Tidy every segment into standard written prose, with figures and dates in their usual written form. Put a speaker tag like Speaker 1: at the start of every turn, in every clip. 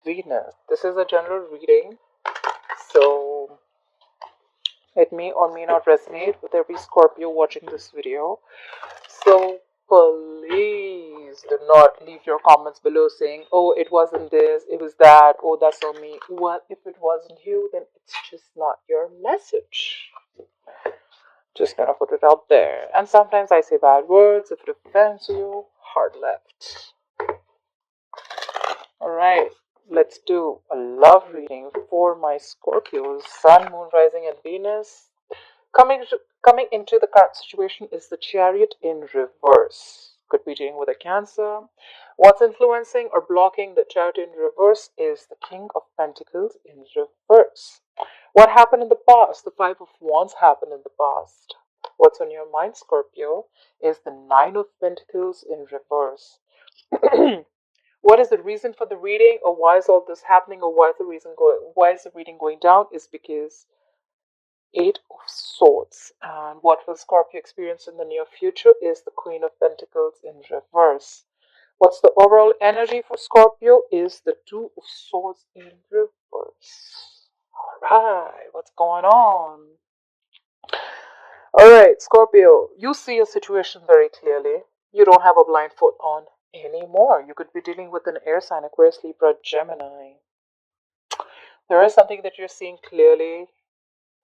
Speaker 1: Venus. This is a general reading, so it may or may not resonate with every Scorpio watching this video. So please do not leave your comments below saying, oh, it wasn't this, it was that, oh, that's on me. Well, if it wasn't you, then it's just not your message. Just gonna put it out there. And sometimes I say bad words. If it offends you, hard left. Alright, let's do a love reading for my Scorpios, Sun, Moon, Rising, and Venus. Coming into the current situation is the Chariot in reverse. Could be dealing with a Cancer. What's influencing or blocking the Chariot in reverse is the King of Pentacles in reverse. What happened in the past? The Five of Wands happened in the past. What's on your mind, Scorpio, is the Nine of Pentacles in reverse. What is the reason for the reading, or why is all this happening, or why is the reading going down? Is because Eight of Swords, and what will Scorpio experience in the near future is the Queen of Pentacles in reverse. What's the overall energy for Scorpio is the Two of Swords in reverse. Alright, what's going on? Alright, Scorpio, you see your situation very clearly. You don't have a blind foot on anymore. You could be dealing with an air sign, Aquarius, Libra, Gemini. There is something that you're seeing clearly,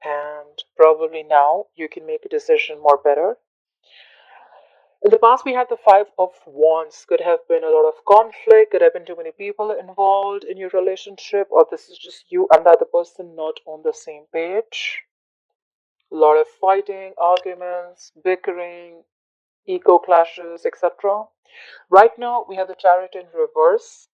Speaker 1: and probably now you can make a decision more better. In the past, we had the Five of Wands. Could have been a lot of conflict, could have been too many people involved in your relationship, or this is just you and the other person not on the same page. A lot of fighting, arguments, bickering, ego clashes, etc. Right now, we have the Chariot in reverse.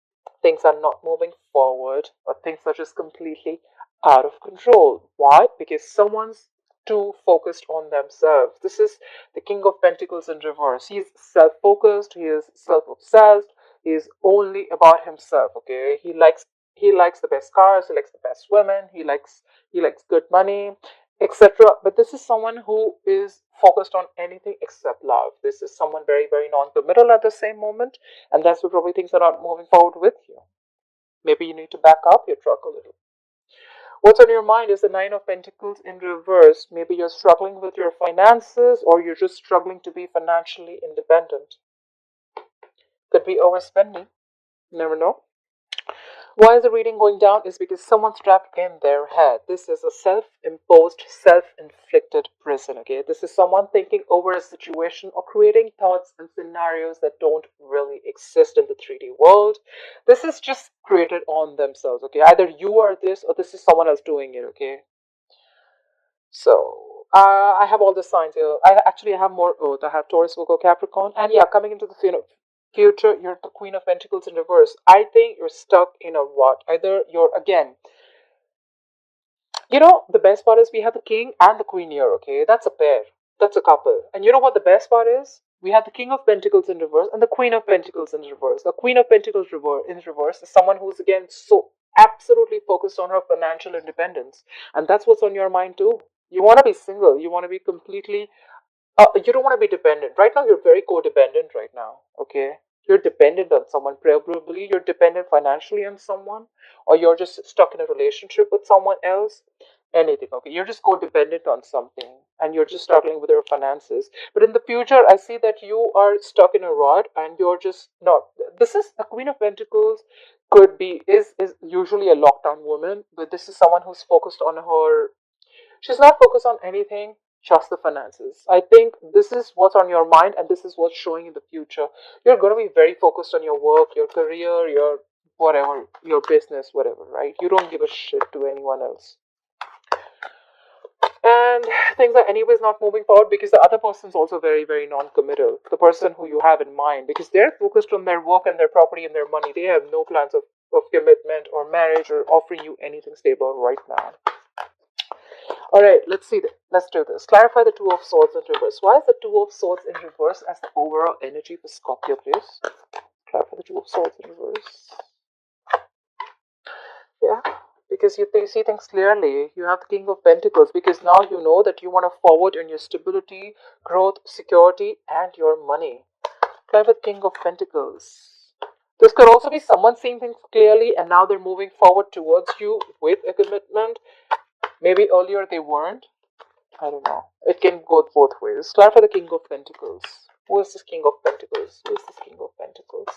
Speaker 1: Things are not moving forward, or things are just completely out of control. Why? Because someone's too focused on themselves. This is the King of Pentacles in reverse. He's self-focused, he is self-obsessed, he is only about himself, okay? He likes the best cars, he likes the best women, he likes good money, etc. But this is someone who is focused on anything except love. This is someone very, very non-committal at the same moment, and that's why probably things are not moving forward with you. Maybe you need to back up your truck a little. What's on your mind is the Nine of Pentacles in reverse. Maybe you're struggling with your finances, or you're just struggling to be financially independent. Could be overspending. Never know. Why is the reading going down? Is because someone's trapped in their head. This is a self-imposed, self-inflicted prison, okay? This is someone thinking over a situation or creating thoughts and scenarios that don't really exist in the 3D world. This is just created on themselves, okay? Either you are this, or this is someone else doing it, okay? So, I have all the signs here. I have more Earth. I have Taurus, Virgo, Capricorn. And yeah, coming into the future, you're the Queen of Pentacles in reverse. I think you're stuck in a rut. Either you're, again, the best part is we have the King and the Queen here, okay? That's a pair. That's a couple. And you know what the best part is? We have the King of Pentacles in reverse and the Queen of Pentacles in reverse. The Queen of Pentacles in reverse is someone who's, again, so absolutely focused on her financial independence. And that's what's on your mind too. You want to be single. You want to be completely... you don't want to be dependent. Right now, you're very codependent right now, okay? You're dependent on someone. Probably you're dependent financially on someone, or you're just stuck in a relationship with someone else. Anything, okay? You're just codependent on something, and you're just struggling with your finances. But in the future, I see that you are stuck in a rut, and you're just not. This is the Queen of Pentacles. Is usually a lockdown woman, but this is someone who's focused on her. She's not focused on anything, just the finances. I think this is what's on your mind, and this is what's showing in the future. You're going to be very focused on your work, your career, your whatever, your business, whatever, right? You don't give a shit to anyone else. And things are anyways not moving forward because the other person's also very, very non-committal. The person who you have in mind, because they're focused on their work and their property and their money. They have no plans of commitment or marriage or offering you anything stable right now. Alright, let's see this. Let's do this. Clarify the Two of Swords in reverse. Why is the Two of Swords in reverse as the overall energy for Scorpio, please? Clarify the Two of Swords in reverse. Yeah, because you see things clearly. You have the King of Pentacles, because now you know that you want to forward in your stability, growth, security, and your money. Clarify the King of Pentacles. This could also be someone seeing things clearly and now they're moving forward towards you with a commitment. Maybe earlier they weren't. I don't know. It can go both ways. Clarify the King of Pentacles. Who is this King of Pentacles? Who is this King of Pentacles?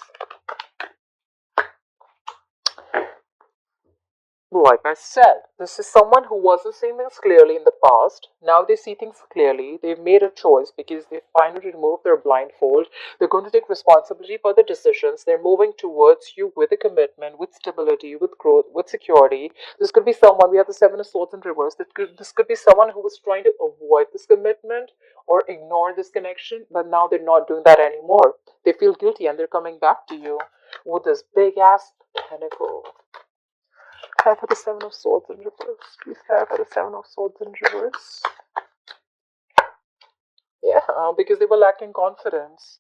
Speaker 1: Like I said, this is someone who wasn't seeing things clearly in the past. Now they see things clearly. They've made a choice because they finally removed their blindfold. They're going to take responsibility for their decisions. They're moving towards you with a commitment, with stability, with growth, with security. This could be someone, we have the Seven of Swords in reverse. This could be someone who was trying to avoid this commitment or ignore this connection, but now they're not doing that anymore. They feel guilty and they're coming back to you with this big ass pentacle. Clarify the Seven of Swords in reverse. Please clarify the Seven of Swords in reverse. Yeah, because they were lacking confidence.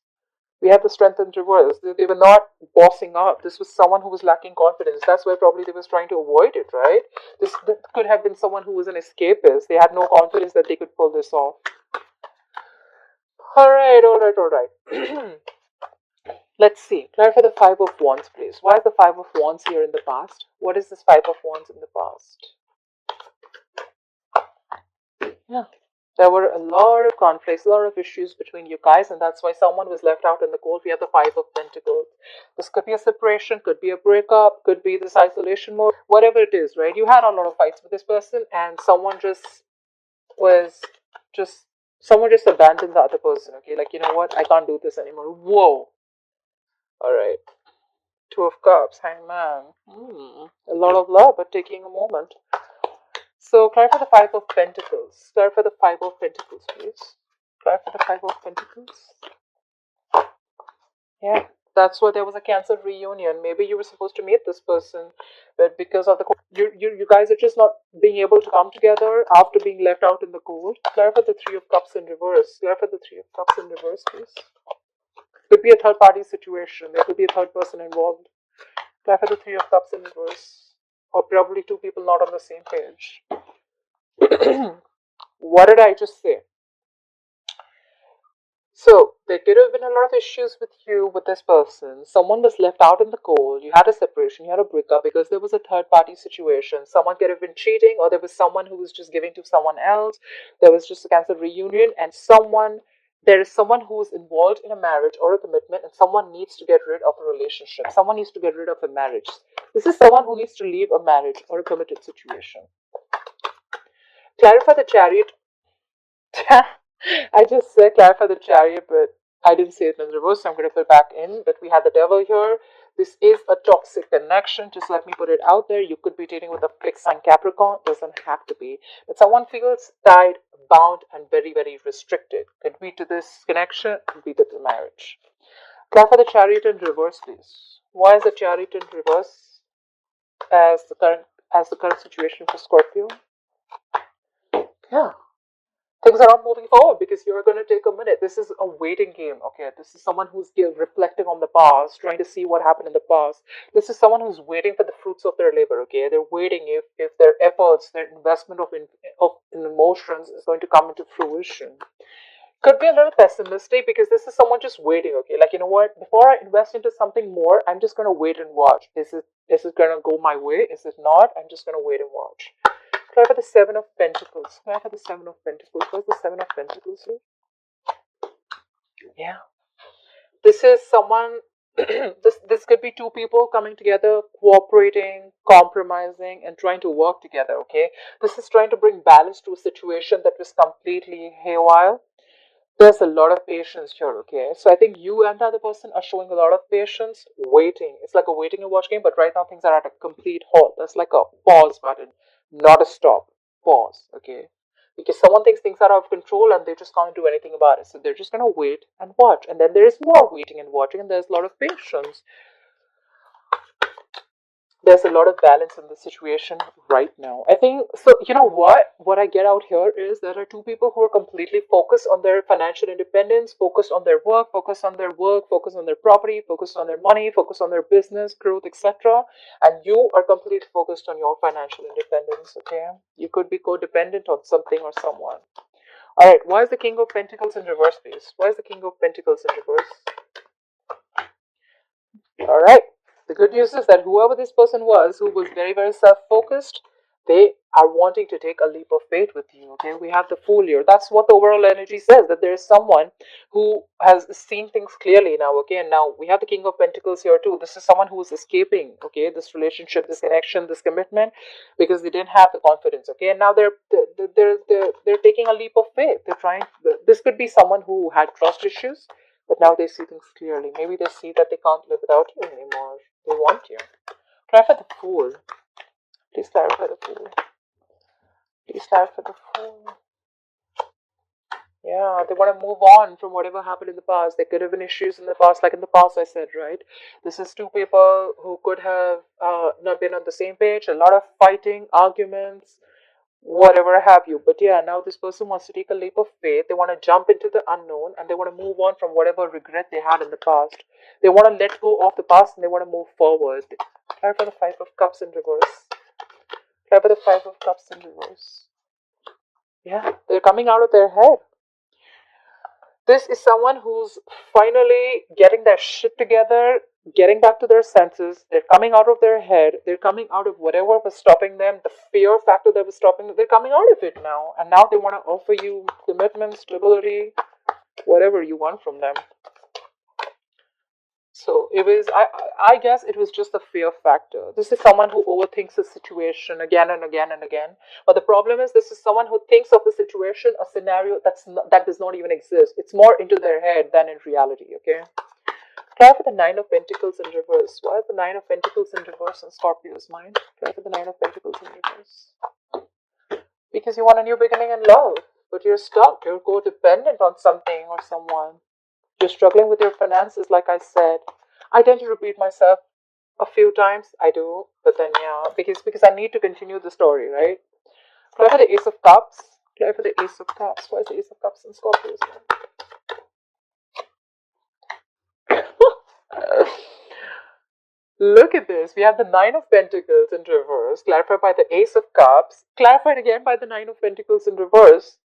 Speaker 1: We had the Strength in reverse. They were not bossing up. This was someone who was lacking confidence. That's why probably they was trying to avoid it, right? This could have been someone who was an escapist. They had no confidence that they could pull this off. Alright. Let's see. Clarify the Five of Wands, please. Why is the Five of Wands here in the past? What is this Five of Wands in the past? Yeah. There were a lot of conflicts, a lot of issues between you guys, and that's why someone was left out in the cold. We have the Five of Pentacles. This could be a separation, could be a breakup, could be this isolation mode, whatever it is, right? You had a lot of fights with this person, and someone just abandoned the other person, okay? Like, you know what? I can't do this anymore. Whoa. Alright. Two of Cups, Hangman. A lot of love, but taking a moment. So, clarify the Five of Pentacles. Clarify the Five of Pentacles, please. Clarify the Five of Pentacles. Yeah, that's why there was a cancelled reunion. Maybe you were supposed to meet this person, but because of the you guys are just not being able to come together after being left out in the cold. Clarify the Three of Cups in reverse. Clarify the Three of Cups in reverse, please. Could be a third party situation. There could be a third person involved. Clarify the Three of Cups in reverse. Or probably two people not on the same page. What did I just say? So, there could have been a lot of issues with you, with this person. Someone was left out in the cold. You had a separation, you had a breakup because there was a third party situation. Someone could have been cheating, or there was someone who was just giving to someone else. There was just a cancelled reunion, and there is someone who is involved in a marriage or a commitment, and someone needs to get rid of a relationship. Someone needs to get rid of a marriage. This is someone who needs to leave a marriage or a committed situation. Clarify the Chariot. I just said clarify the Chariot, but I didn't say it in reverse, so I'm going to put it back in. But we have the Devil here. This is a toxic connection. Just let me put it out there. You could be dating with a fixed sign Capricorn. Doesn't have to be. But someone feels tied, bound, and very, very restricted. Could be to this connection, could be to the marriage. Clarify the Chariot in reverse, please. Why is the Chariot in reverse as the current situation for Scorpio? Yeah. Things are not moving forward because you're going to take a minute. This is a waiting game, okay? This is someone who's reflecting on the past, trying to see what happened in the past. This is someone who's waiting for the fruits of their labor, okay? They're waiting if their efforts, their investment of emotions is going to come into fruition. Could be a little pessimistic because this is someone just waiting, okay? Like, you know what? Before I invest into something more, I'm just going to wait and watch. Is it going to go my way? Is it not? I'm just going to wait and watch. Clarify the Seven of Pentacles. Clarify the Seven of Pentacles. What's the Seven of Pentacles here? Yeah. This is someone, this could be two people coming together, cooperating, compromising, and trying to work together, okay? This is trying to bring balance to a situation that was completely haywire. There's a lot of patience here, okay? So I think you and the other person are showing a lot of patience, waiting. It's like a waiting and watch game, but right now things are at a complete halt. That's like a pause button, not a stop. Pause, okay? Because someone thinks things are out of control and they just can't do anything about it. So they're just gonna wait and watch. And then there is more waiting and watching, and there's a lot of patience. There's a lot of balance in the situation right now. I think, so you know what I get out here is there are two people who are completely focused on their financial independence, focused on their work, focused on their property, focused on their money, focused on their business growth, etc. And you are completely focused on your financial independence, okay? You could be codependent on something or someone. All right, why is the King of Pentacles in reverse, please? Why is the King of Pentacles in reverse? All right, The good news is that whoever this person was, who was very, very self-focused, they are wanting to take a leap of faith with you. Okay, we have the Fool here. That's what the overall energy says, that there is someone who has seen things clearly now. Okay, and now we have the King of Pentacles here too. This is someone who is escaping, okay, this relationship, this connection, this commitment, because they didn't have the confidence. Okay, and now they're taking a leap of faith. They're trying. This could be someone who had trust issues, but now they see things clearly. Maybe they see that they can't live without you anymore. They want you. Try for the Fool. Please clarify the Fool. Please clarify the Fool. Yeah, they want to move on from whatever happened in the past. There could have been issues in the past, like in the past I said, right? This is two people who could have not been on the same page, a lot of fighting, arguments, whatever have you. But yeah, now this person wants to take a leap of faith. They want to jump into the unknown and they want to move on from whatever regret they had in the past. They want to let go of the past and they want to move forward. Try for the Five of Cups in reverse. Try for the Five of Cups in reverse. Yeah, they're coming out of their head. This is someone who's finally getting their shit together, getting back to their senses. They're coming out of their head. They're coming out of whatever was stopping them, the fear factor that was stopping them. They're coming out of it now. And now they want to offer you commitment, stability, whatever you want from them. So it was, I guess it was just the fear factor. This is someone who overthinks the situation again and again and again. But the problem is, this is someone who thinks of the situation, a scenario that does not even exist. It's more into their head than in reality, okay? Try for the Nine of Pentacles in reverse. Why is the Nine of Pentacles in reverse in Scorpio's mind? Try for the Nine of Pentacles in reverse. Because you want a new beginning in love, but you're stuck. You're codependent on something or someone. You're struggling with your finances, like I said. I tend to repeat myself a few times. I do, but then yeah, because I need to continue the story, right? Try for the Ace of Cups. Try for the Ace of Cups. Why is the Ace of Cups in Scorpio's mind? Look at this. We have the Nine of Pentacles in reverse, clarified by the Ace of Cups, clarified again by the Nine of Pentacles in reverse.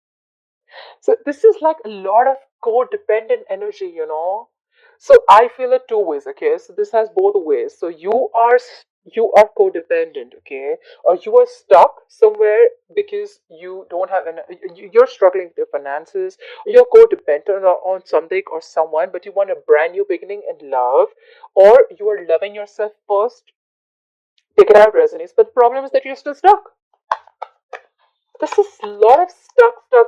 Speaker 1: So this is like a lot of codependent energy, you know. So I feel it two ways, okay? So this has both ways. So you are codependent, okay? Or you are stuck somewhere because you don't have you're struggling with your finances. You're codependent on something or someone, but you want a brand new beginning in love, or you are loving yourself first. Take it out resonates, but the problem is that you're still stuck. This is a lot of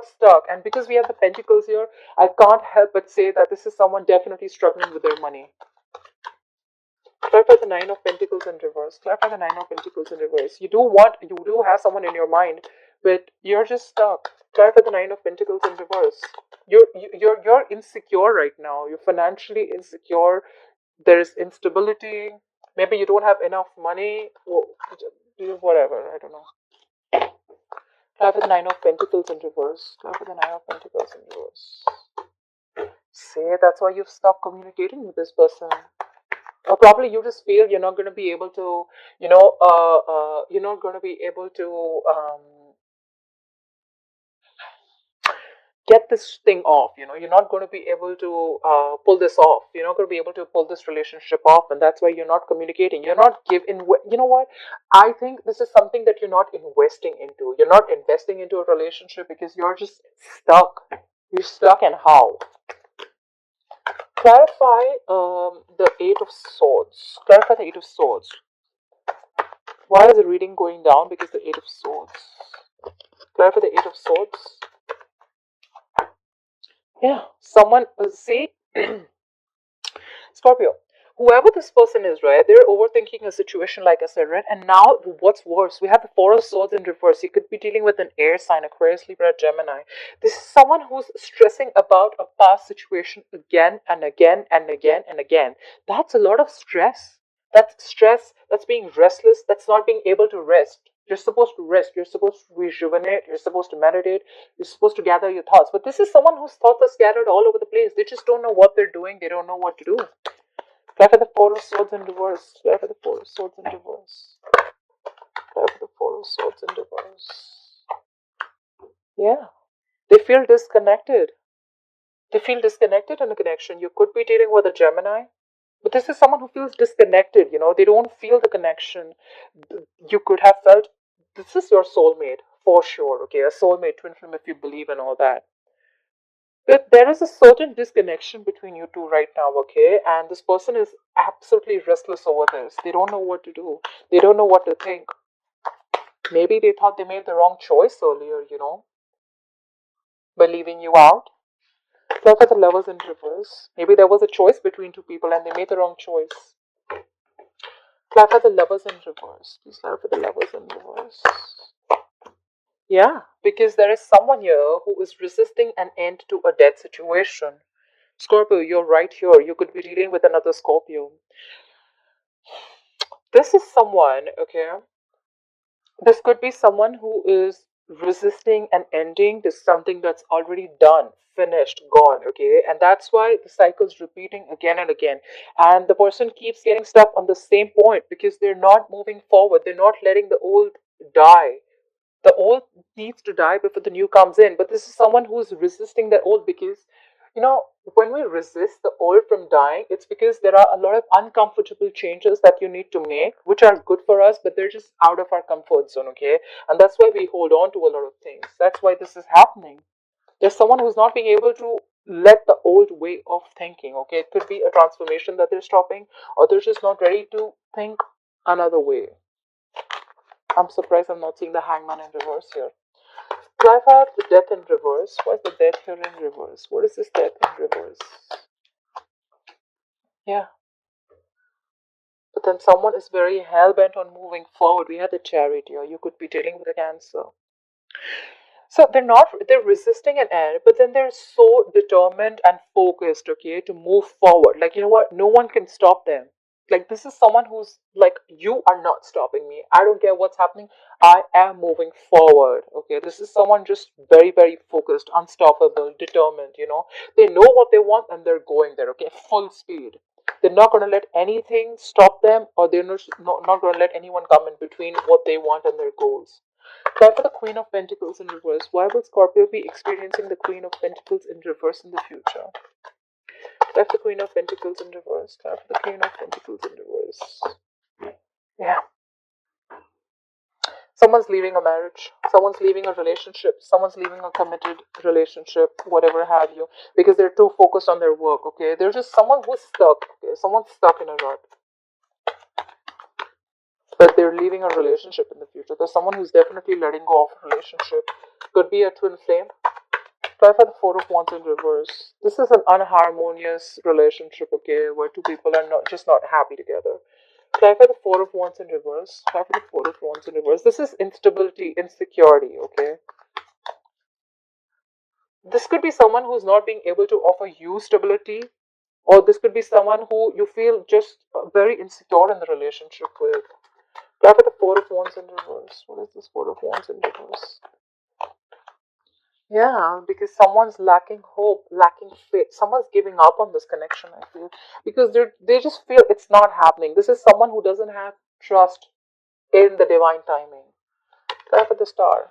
Speaker 1: stuck. And because we have the pentacles here, I can't help but say that this is someone definitely struggling with their money. Clarify the Nine of Pentacles in reverse. Clarify the Nine of Pentacles in reverse. You do have someone in your mind, but you're just stuck. Clarify the Nine of Pentacles in reverse. You're insecure right now. You're financially insecure. There's instability. Maybe you don't have enough money. Whatever. I don't know. Try for the Nine of Pentacles in reverse. Try for the Nine of Pentacles in reverse. Say that's why you've stopped communicating with this person. Or probably you just feel you're not going to be able to, you're not going to be able to get this thing off. You know, you're not going to be able to pull this off. You're not going to be able to pull this relationship off, and that's why you're not communicating. You're not giving. You know what? I think this is something that you're not investing into. You're not investing into a relationship because you're just stuck. You're stuck, and how? Clarify the Eight of Swords. Clarify the Eight of Swords. Why is the reading going down? Because the Eight of Swords. Clarify the Eight of Swords. Yeah, someone, see, Scorpio, whoever this person is, right, they're overthinking a situation, like I said, right? And now, what's worse, we have the Four of Swords in reverse. You could be dealing with an air sign, Aquarius, Libra, Gemini. This is someone who's stressing about a past situation again and again and again and again. That's a lot of stress. That's stress, that's being restless, that's not being able to rest. You're supposed to rest, you're supposed to rejuvenate, you're supposed to meditate, you're supposed to gather your thoughts. But this is someone whose thoughts are scattered all over the place. They just don't know what they're doing, they don't know what to do. Try for the Four of Swords in reverse. Try for the Four of Swords in reverse. Try for the Four of Swords in reverse. Yeah. They feel disconnected. They feel disconnected in a connection. You could be dealing with a Gemini. But this is someone who feels disconnected, you know, they don't feel the connection. You could have felt this is your soulmate for sure, okay? A soulmate, twin flame, if you believe in all that. But there is a certain disconnection between you two right now, okay? And this person is absolutely restless over this. They don't know what to do, they don't know what to think. Maybe they thought they made the wrong choice earlier, you know, by leaving you out. Look at the lovers in reverse. Maybe there was a choice between two people and they made the wrong choice. Clarify the lovers in reverse. Please clarify the lovers in reverse. Yeah, because there is someone here who is resisting an end to a dead situation. Scorpio, you're right here. You could be dealing with another Scorpio. This is someone, okay? This could be someone who is resisting an ending to something that's already done, finished, gone, okay? And that's why the cycle's repeating again and again. And the person keeps getting stuck on the same point because they're not moving forward. They're not letting the old die. The old needs to die before the new comes in. But this is someone who's resisting the old because, you know, when we resist the old from dying, it's because there are a lot of uncomfortable changes that you need to make, which are good for us, but they're just out of our comfort zone, okay? And that's why we hold on to a lot of things. That's why this is happening. There's someone who's not being able to let the old way of thinking, okay? It could be a transformation that they're stopping, or they're just not ready to think another way. I'm surprised I'm not seeing the hangman in reverse here. So I've had the death in reverse. Why is the death here in reverse? What is this death in reverse? Yeah. But then someone is very hell-bent on moving forward. We had the chariot here. You could be dealing with a cancer. So they're resisting an end, but then they're so determined and focused, okay, to move forward. Like, you know what? No one can stop them. Like, this is someone who's like, you are not stopping me. I don't care what's happening. I am moving forward, okay? This is someone just very, very focused, unstoppable, determined, you know? They know what they want and they're going there, okay? Full speed. They're not going to let anything stop them, or they're not going to let anyone come in between what they want and their goals. Try for the Queen of Pentacles in reverse. Why will Scorpio be experiencing the Queen of Pentacles in reverse in the future? Try for the Queen of Pentacles in reverse. Try for the Queen of Pentacles in reverse. Yeah. Someone's leaving a marriage. Someone's leaving a relationship. Someone's leaving a committed relationship, whatever have you, because they're too focused on their work, okay? They're just someone who's stuck, okay? Someone's stuck in a rut. But they're leaving a relationship in the future. There's someone who's definitely letting go of a relationship. Could be a twin flame. Try for the Four of Wands in reverse. This is an unharmonious relationship, okay, where two people are not happy together. Try for the Four of Wands in reverse. Try for the Four of Wands in reverse. This is instability, insecurity, okay? This could be someone who's not being able to offer you stability, or this could be someone who you feel just very insecure in the relationship with. Try for the Four of Wands in reverse. What is this Four of Wands in reverse? Yeah, because someone's lacking hope, lacking faith. Someone's giving up on this connection, I feel. Because they just feel it's not happening. This is someone who doesn't have trust in the divine timing. Try for the Star.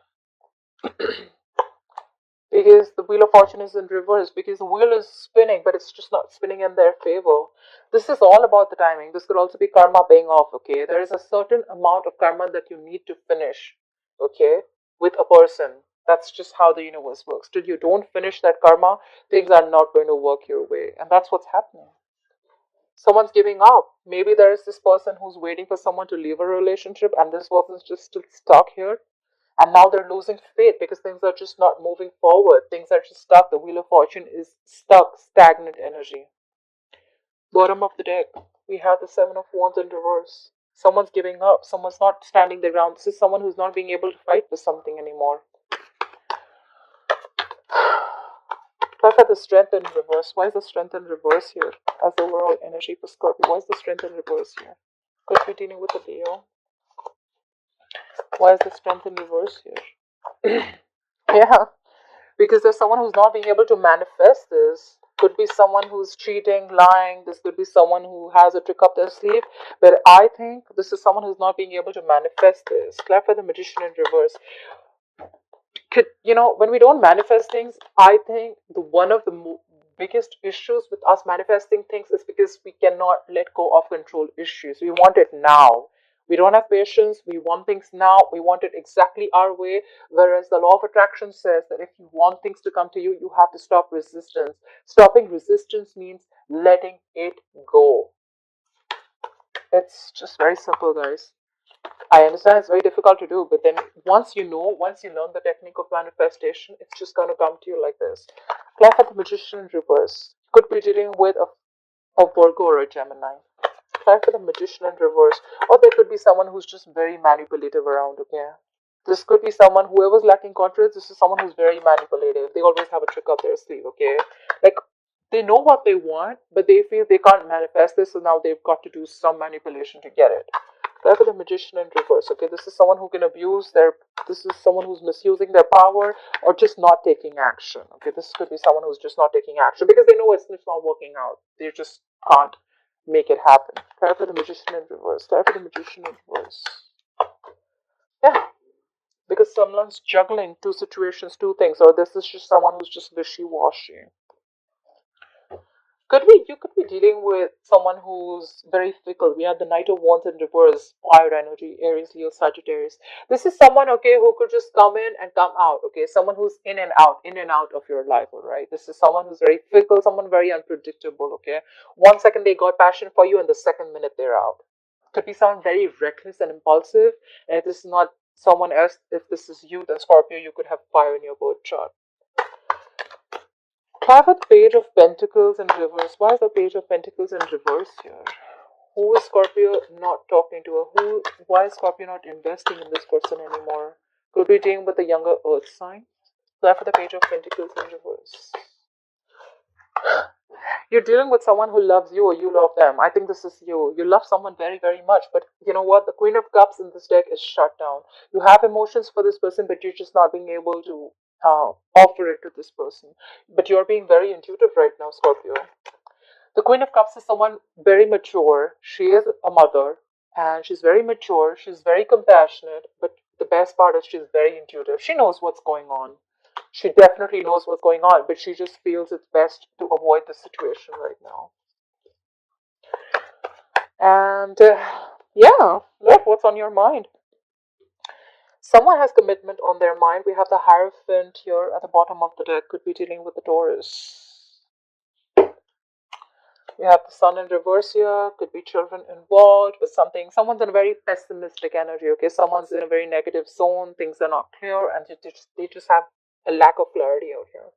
Speaker 1: Because the Wheel of Fortune is in reverse. Because the wheel is spinning, but it's just not spinning in their favor. This is all about the timing. This could also be karma paying off, okay? There is a certain amount of karma that you need to finish, okay, with a person. That's just how the universe works. Till you don't finish that karma, things are not going to work your way. And that's what's happening. Someone's giving up. Maybe there is this person who's waiting for someone to leave a relationship, and this person's just still stuck here. And now they're losing faith because things are just not moving forward. Things are just stuck. The Wheel of Fortune is stuck, stagnant energy. Bottom of the deck, we have the Seven of Wands in reverse. Someone's giving up. Someone's not standing their ground. This is someone who's not being able to fight for something anymore. Try for the Strength in reverse. Why is the Strength in reverse here? As the overall energy for Scorpio. Why is the Strength in reverse here? Could be dealing with a Leo. Why is the Strength in reverse here? Yeah, because there's someone who's not being able to manifest this. Could be someone who's cheating, lying. This could be someone who has a trick up their sleeve. But I think this is someone who's not being able to manifest this. Clarify the Magician in reverse. When we don't manifest things, I think one of the biggest issues with us manifesting things is because we cannot let go of control issues. We want it now. We don't have patience. We want things now. We want it exactly our way. Whereas the law of attraction says that if you want things to come to you, you have to stop resistance. Stopping resistance means letting it go. It's just very simple, guys. I understand it's very difficult to do, but then once you learn the technique of manifestation, it's just going to come to you like this. Clap at the magician in reverse. You could be dealing with a Virgo or a Gemini. Clap for the magician in reverse. Or there could be someone who's just very manipulative around, okay? This could be someone, whoever's lacking confidence, this is someone who's very manipulative. They always have a trick up their sleeve, okay? Like, they know what they want, but they feel they can't manifest this, so now they've got to do some manipulation to get it. Try for the magician in reverse, okay? This is someone who can this is someone who's misusing their power or just not taking action, okay? This could be someone who's just not taking action because they know it's not working out. They just can't make it happen. Try for the magician in reverse. Try for the magician in reverse. Yeah, because someone's juggling two situations, two things, or this is just someone who's just wishy-washy. You could be dealing with someone who's very fickle. We have the Knight of Wands in reverse, fire energy, Aries, Leo, Sagittarius. This is someone, okay, who could just come in and come out, okay? Someone who's in and out of your life, all right? This is someone who's very fickle, someone very unpredictable, okay? 1 second they got passion for you, and the second minute they're out. Could be someone very reckless and impulsive, and if this is not someone else, if this is you, then Scorpio, you could have fire in your birth chart. Have a page of pentacles in reverse. Why is the page of pentacles in reverse here? Who is Scorpio not talking to? Why is Scorpio not investing in this person anymore? Could be dealing with a younger earth sign. Left for the page of pentacles in reverse. You're dealing with someone who loves you or you love them. I think this is you. You love someone very, very much. But you know what? The Queen of Cups in this deck is shut down. You have emotions for this person, but you're just not being able to offer it to this person. But you're being very intuitive right now, Scorpio. The Queen of Cups is someone very mature. She is a mother and she's very mature. She's very compassionate. But the best part is she's very intuitive. She knows what's going on. She definitely knows what's going on, but she just feels it's best to avoid the situation right now. And yeah, look, what's on your mind? Someone has commitment on their mind. We have the Hierophant here at the bottom of the deck. Could be dealing with the Taurus. We have the Sun in reverse here. Could be children involved with something. Someone's in a very pessimistic energy, okay? Someone's in a very negative zone. Things are not clear and they just have a lack of clarity out here.